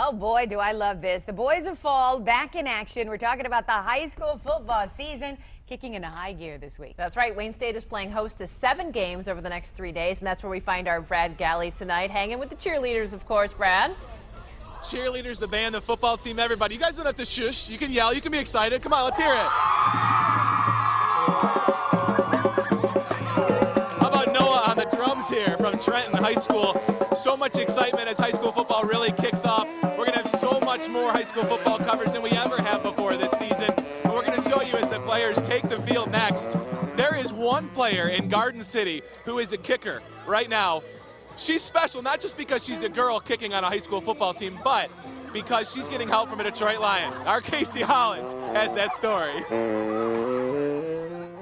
Oh boy, do I love this. The boys of fall back in action. We're talking about the high school football season kicking into high gear this week. That's right. Wayne State is playing host to 7 games over the next 3 days, and that's where we find our Brad Galley tonight, hanging with the cheerleaders, of course. Brad? Cheerleaders, the band, the football team, everybody. You guys don't have to shush. You can yell. You can be excited. Come on, let's hear it. How about Noah on the drums here from Trenton High School? So much excitement as high school football really kicks off. We're going to have so much more high school football coverage than we ever have before this season. What we're going to show you as the players take the field next. There is one player in Garden City who is a kicker right now. She's special, not just because she's a girl kicking on a high school football team, but because she's getting help from a Detroit Lion. Our Casey Hollins has that story.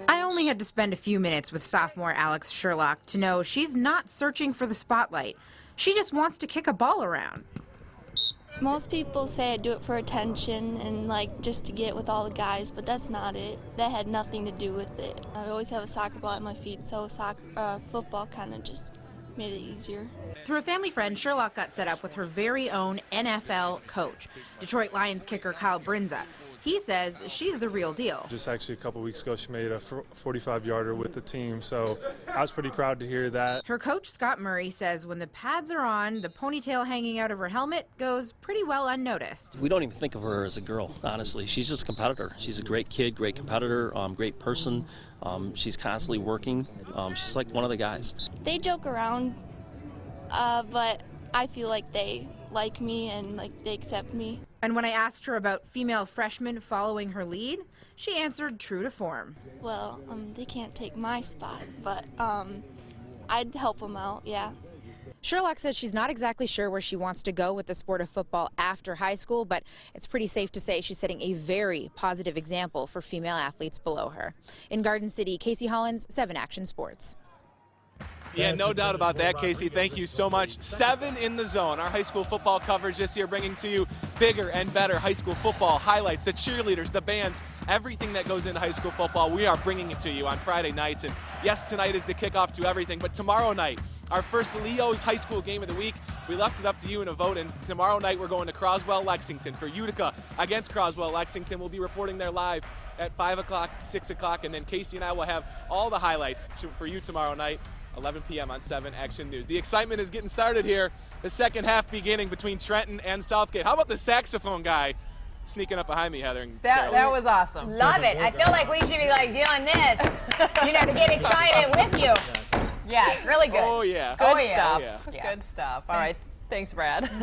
I only had to spend a few minutes with sophomore Alex Sherlock to know she's not searching for the spotlight. She just wants to kick a ball around. Most people say I do it for attention and like just to get with all the guys, but that's not it. That had nothing to do with it. I always have a soccer ball at my feet, so football kind of just made it easier. Through a family friend, Sherlock got set up with her very own NFL coach, Detroit Lions kicker Kyle Brinza. He says she's the real deal. Just actually a couple weeks ago, she made a 45-yarder with the team, so I was pretty proud to hear that. Her coach, Scott Murray, says when the pads are on, the ponytail hanging out of her helmet goes pretty well unnoticed. We don't even think of her as a girl, honestly. She's just a competitor. She's a great kid, great competitor, great person. She's constantly working. She's like one of the guys. They joke around, but I feel like they like me and like they accept me. And when I asked her about female freshmen following her lead, she answered true to form. Well, they can't take my spot, but I'd help them out, yeah. Sherlock says she's not exactly sure where she wants to go with the sport of football after high school, but it's pretty safe to say she's setting a very positive example for female athletes below her. In Garden City, Casey Hollins, 7 Action Sports. Yeah, no doubt about that, Casey. Thank you so much. 7 in the Zone, our high school football coverage this year, bringing to you bigger and better high school football highlights, the cheerleaders, the bands, everything that goes into high school football. We are bringing it to you on Friday nights. And yes, tonight is the kickoff to everything, but tomorrow night, our first Leo's high school game of the week. We left it up to you in a vote, and tomorrow night we're going to Croswell-Lexington for Utica against Croswell-Lexington. We'll be reporting there live at 5 o'clock, 6 o'clock, and then Casey and I will have all the highlights for you tomorrow night. 11 p.m. on 7 Action News. The excitement is getting started here. The second half beginning between Trenton and Southgate. How about the saxophone guy sneaking up behind me, Heather? And That was awesome. Love it. I feel like we should be like doing this, to get excited with you. Yes, really good. Oh, yeah. Good stuff. Yeah. Good stuff. All right. Thanks, Brad.